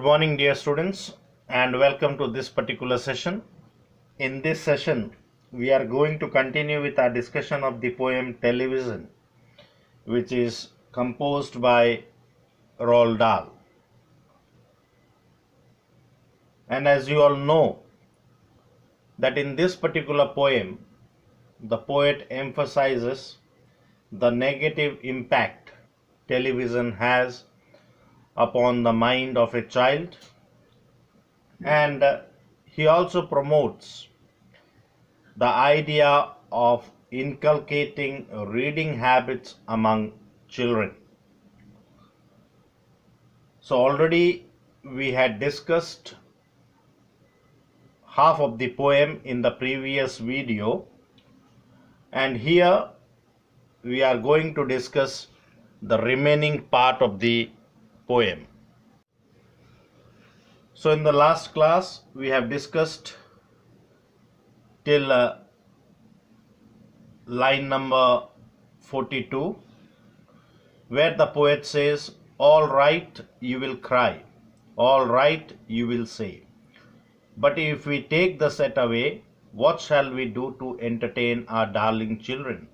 morning, dear students, and welcome to this particular session. In this session, we are going to continue with our discussion of the poem Television, which is composed by Roald Dahl. And as you all know, that in this particular poem, the poet emphasizes the negative impact television has upon the mind of a child, and he also promotes the idea of inculcating reading habits among children. So already we had discussed half of the poem in the previous video, and here we are going to discuss the remaining part of the poem. So in the last class we have discussed till line number 42, where the poet says, "All right, you will cry, all right, you will say, but if we take the set away, what shall we do to entertain our darling children?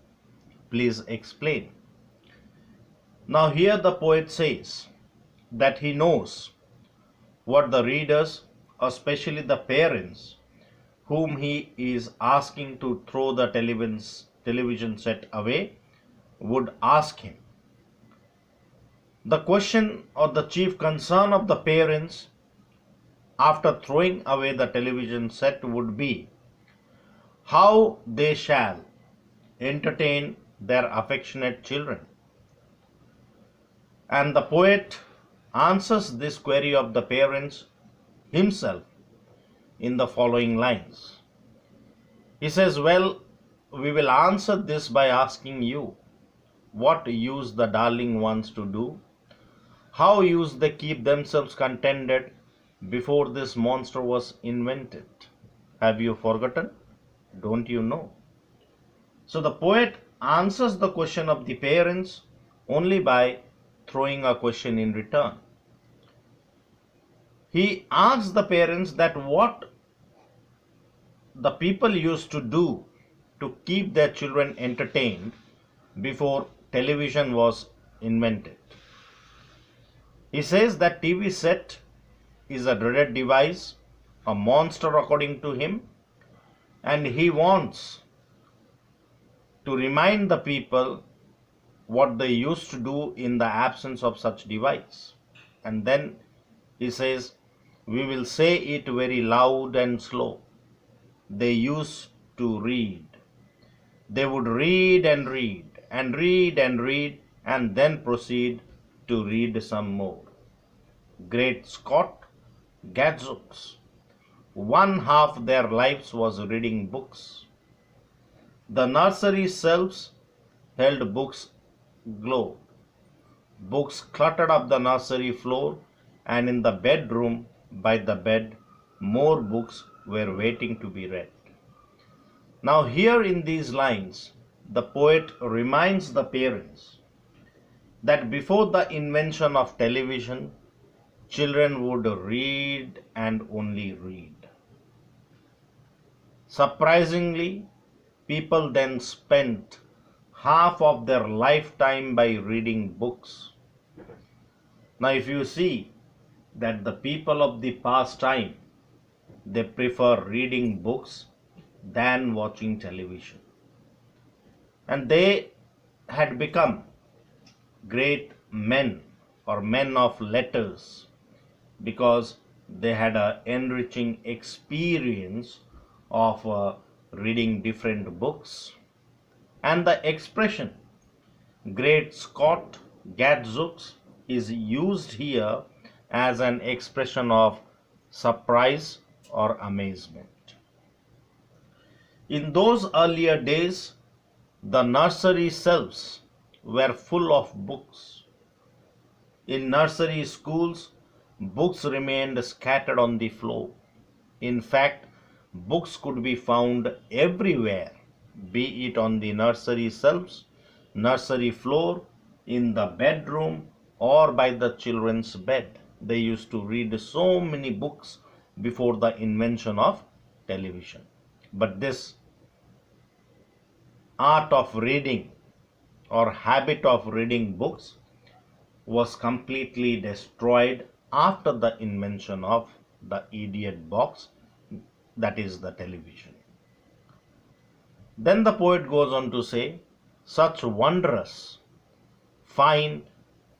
Please explain." Now here the poet says that he knows what the readers, especially the parents, whom he is asking to throw the television set away, would ask him. The question or the chief concern of the parents after throwing away the television set would be how they shall entertain their affectionate children. And the poet answers this query of the parents himself in the following lines. He says, "Well, we will answer this by asking you, what use the darling ones to do? How used they keep themselves contented before this monster was invented? Have you forgotten? Don't you know?" So the poet answers the question of the parents only by throwing a question in return. He asks the parents that what the people used to do to keep their children entertained before television was invented. He says that TV set is a dreaded device, a monster according to him, and he wants to remind the people what they used to do in the absence of such device. And then he says, "We will say it very loud and slow. They used to read. They would read and read and read and read and then proceed to read some more. Great Scott, gadzooks! One half their lives was reading books. The nursery shelves held books glowed. Books cluttered up the nursery floor, and in the bedroom by the bed, more books were waiting to be read." Now here in these lines, the poet reminds the parents that before the invention of television, children would read and only read. Surprisingly, people then spent half of their lifetime by reading books. Now if you see that the people of the past time, they prefer reading books than watching television. And they had become great men or men of letters because they had an enriching experience of reading different books. And the expression "Great Scott, gadzooks" is used here as an expression of surprise or amazement. In those earlier days, the nursery shelves were full of books. In nursery schools, books remained scattered on the floor. In fact, books could be found everywhere, be it on the nursery shelves, nursery floor, in the bedroom, or by the children's bed. they used to read so many books before the invention of television. But this art of reading or habit of reading books was completely destroyed after the invention of the idiot box, that is the television. Then the poet goes on to say, such wondrous, fine,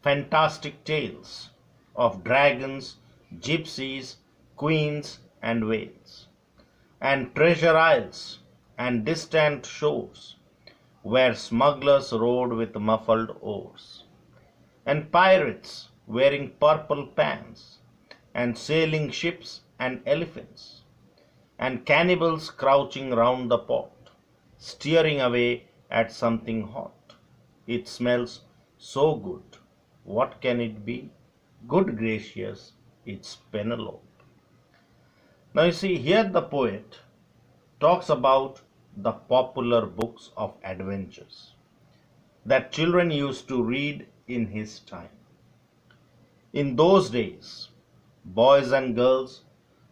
fantastic tales of dragons, gypsies, queens, and whales, and treasure isles and distant shores, where smugglers rowed with muffled oars, and pirates wearing purple pants, and sailing ships and elephants, and cannibals crouching round the pot, steering away at something hot. It smells so good. What can it be? Good gracious, it's Penelope. Now you see, here the poet talks about the popular books of adventures that children used to read in his time. In those days, boys and girls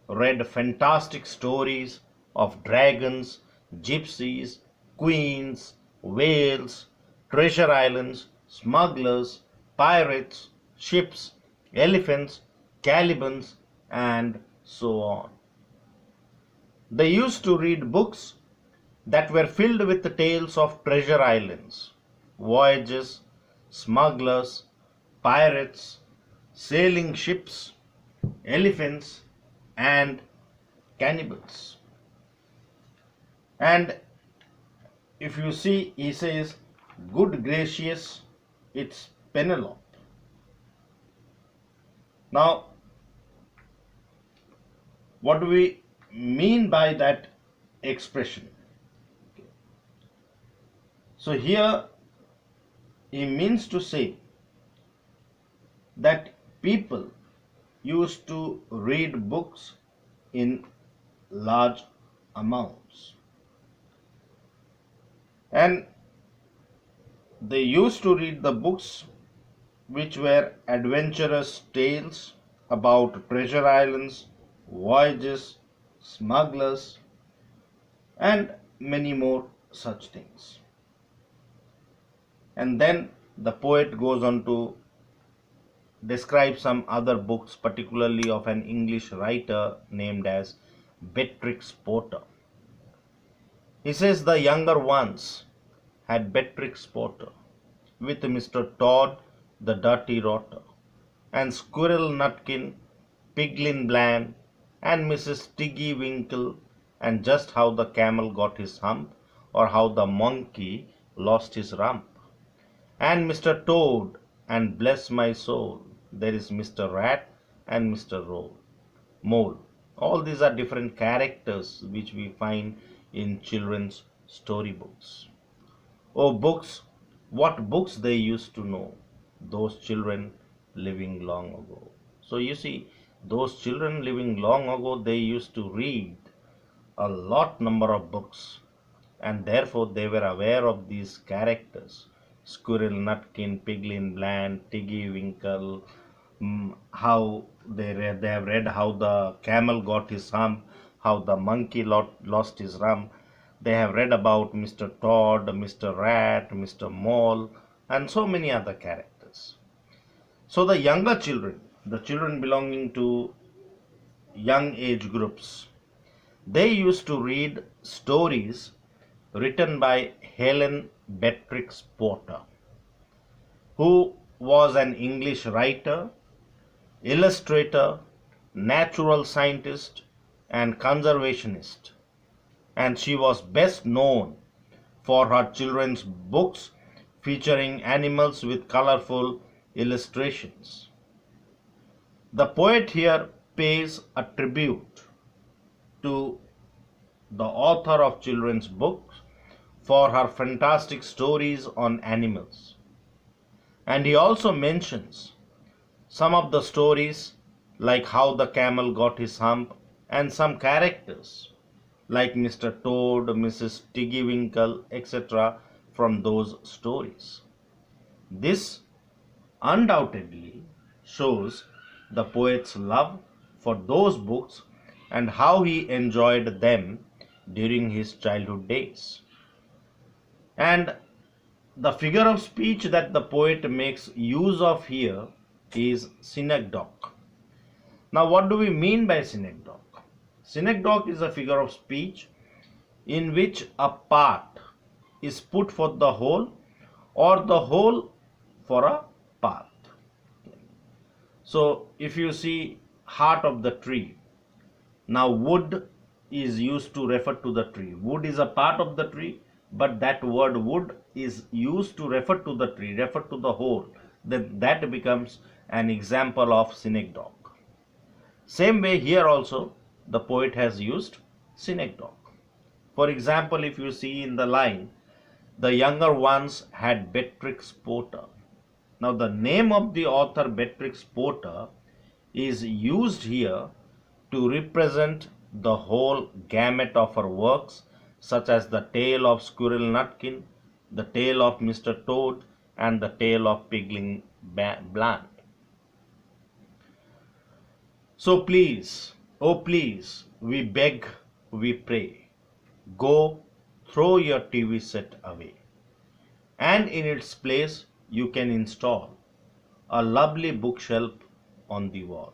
read fantastic stories of dragons, gypsies, queens, whales, treasure islands, smugglers, pirates, ships, elephants, Caliban, and so on. They used to read books that were filled with tales of treasure islands, voyages, smugglers, pirates, sailing ships, elephants, and cannibals. And if you see, he says, good gracious, it's Penelope. Now, what do we mean by that expression? So here he means to say that people used to read books in large amounts, and they used to read the books which were adventurous tales about treasure islands, voyages, smugglers, and many more such things. And then the poet goes on to describe some other books, particularly of an English writer named as Beatrix Potter. He says the younger ones had Beatrix Potter with Mr. Todd the Dirty Rotter, and Squirrel Nutkin, Piglin Bland, and Mrs. Tiggy Winkle, and just how the camel got his hump, or how the monkey lost his rump, and Mr. Toad, and bless my soul, there is Mr. Rat and Mr. Mole. All these are different characters which we find in children's storybooks. Oh, books, what books they used to know, those children living long ago. So you see, those children living long ago, they used to read a lot number of books, and therefore they were aware of these characters: Squirrel Nutkin, Piglin Bland, Tiggy Winkle, how they have read how the camel got his hump, how the monkey lost his rump. They have read about Mr. Todd, Mr. Rat, Mr. Mole, and so many other characters. So the younger children, the children belonging to young age groups, they used to read stories written by Helen Beatrix Potter, who was an English writer, illustrator, natural scientist, and conservationist. And she was best known for her children's books featuring animals with colorful illustrations. The poet here pays a tribute to the author of children's books for her fantastic stories on animals. And he also mentions some of the stories like how the camel got his hump, and some characters like Mr. Toad, Mrs. Tiggy Winkle, etc. from those stories. This undoubtedly shows the poet's love for those books and how he enjoyed them during his childhood days. And the figure of speech that the poet makes use of here is synecdoche. Now, what do we mean by synecdoche? Synecdoche is a figure of speech in which a part is put for the whole or the whole for a part. So, if you see heart of the tree, now wood is used to refer to the tree. Wood is a part of the tree, but that word wood is used to refer to the tree, refer to the whole. Then that becomes an example of synecdoche. Same way here also the poet has used synecdoche. For example, if you see in the line, the younger ones had Beatrix Potter. Now the name of the author Beatrix Potter is used here to represent the whole gamut of her works, such as the Tale of Squirrel Nutkin, the Tale of Mr. Toad, and the Tale of Pigling Bland. So please, oh please, we beg, we pray, go throw your TV set away, and in its place you can install a lovely bookshelf on the wall.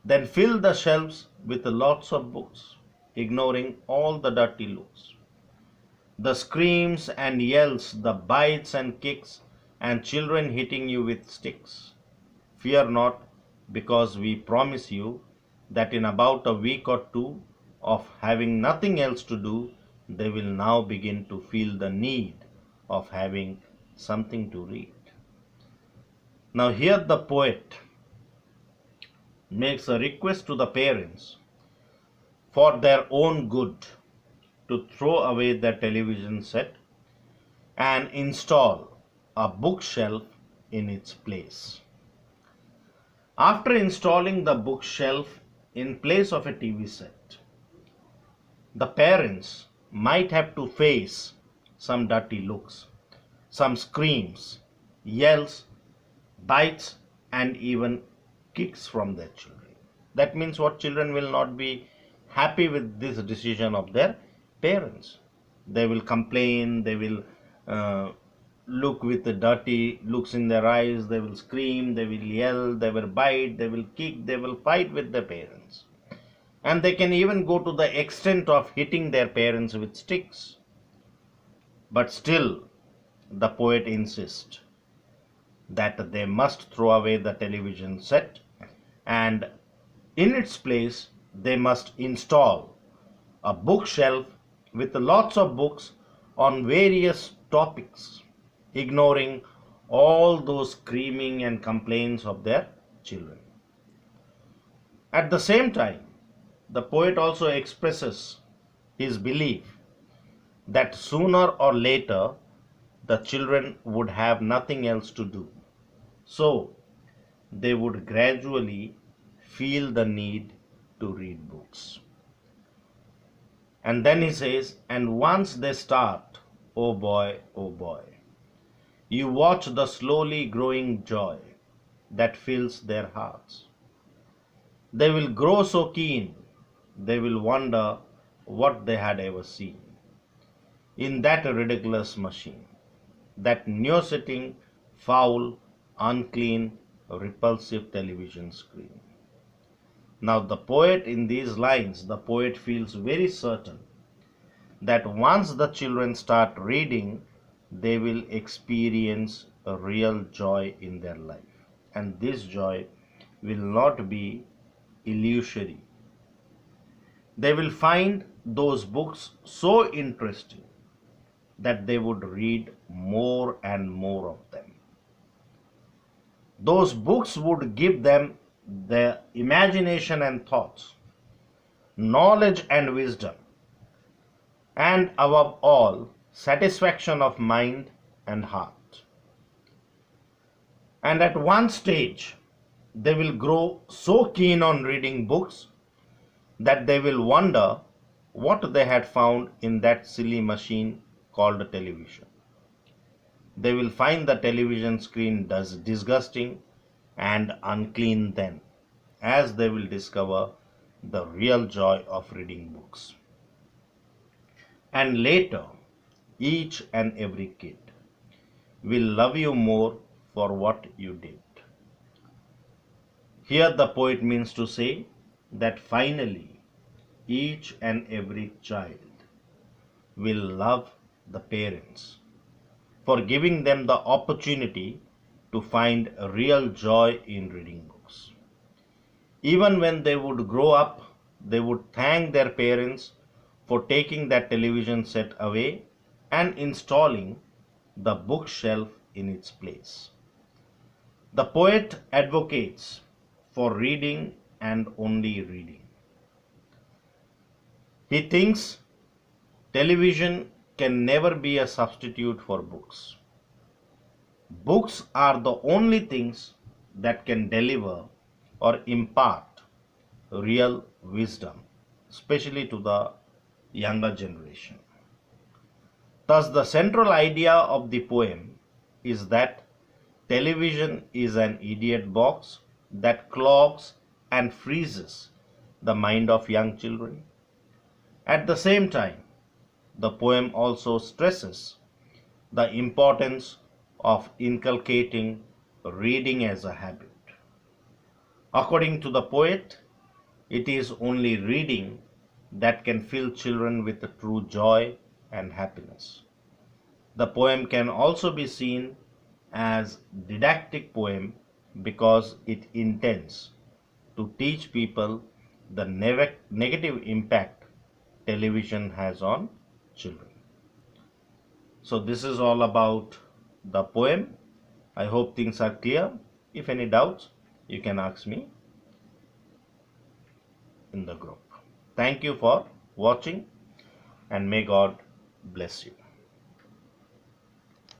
Then fill the shelves with lots of books, ignoring all the dirty looks. The screams and yells, the bites and kicks, and children hitting you with sticks. Fear not, because we promise you that in about a week or two of having nothing else to do, they will now begin to feel the need of having something to read. Now, here the poet makes a request to the parents for their own good to throw away their television set and install a bookshelf in its place. After installing the bookshelf in place of a TV set, the parents might have to face some dirty looks, some screams, yells, bites, and even kicks from their children. That means what, children will not be happy with this decision of their parents. They will complain, they will look with the dirty looks in their eyes, they will scream, they will yell, they will bite, they will kick, they will fight with their parents. And they can even go to the extent of hitting their parents with sticks. But still, the poet insists that they must throw away the television set, and in its place they must install a bookshelf with lots of books on various topics, ignoring all those screaming and complaints of their children. At the same time, the poet also expresses his belief that sooner or later the children would have nothing else to do. So they would gradually feel the need to read books. And then he says, and once they start, oh boy, you watch the slowly growing joy that fills their hearts. They will grow so keen, they will wonder what they had ever seen in that ridiculous machine, that new-sitting, foul, unclean, repulsive television screen. Now the poet, in these lines, the poet feels very certain that once the children start reading, they will experience a real joy in their life. And this joy will not be illusory. They will find those books so interesting that they would read more and more of them. Those books would give them the imagination and thoughts, knowledge and wisdom, and above all, satisfaction of mind and heart. And at one stage, they will grow so keen on reading books that they will wonder what they had found in that silly machine called a television. They will find the television screen disgusting and unclean then. as they will discover the real joy of reading books. And later, each and every kid will love you more for what you did. Here, the poet means to say that finally, each and every child will love the parents for giving them the opportunity to find a real joy in reading books. Even when they would grow up, they would thank their parents for taking that television set away and installing the bookshelf in its place. The poet advocates for reading and only reading. He thinks television can never be a substitute for books. Books are the only things that can deliver or impart real wisdom, especially to the younger generation. Thus, the central idea of the poem is that television is an idiot box that clogs and freezes the mind of young children. At the same time, the poem also stresses the importance of inculcating reading as a habit. According to the poet, it is only reading that can fill children with a true joy and happiness. The poem can also be seen as didactic poem because it intends to teach people the negative impact television has on children. So this is all about the poem. I hope things are clear. If any doubts, you can ask me in the group. Thank you for watching and may God bless you.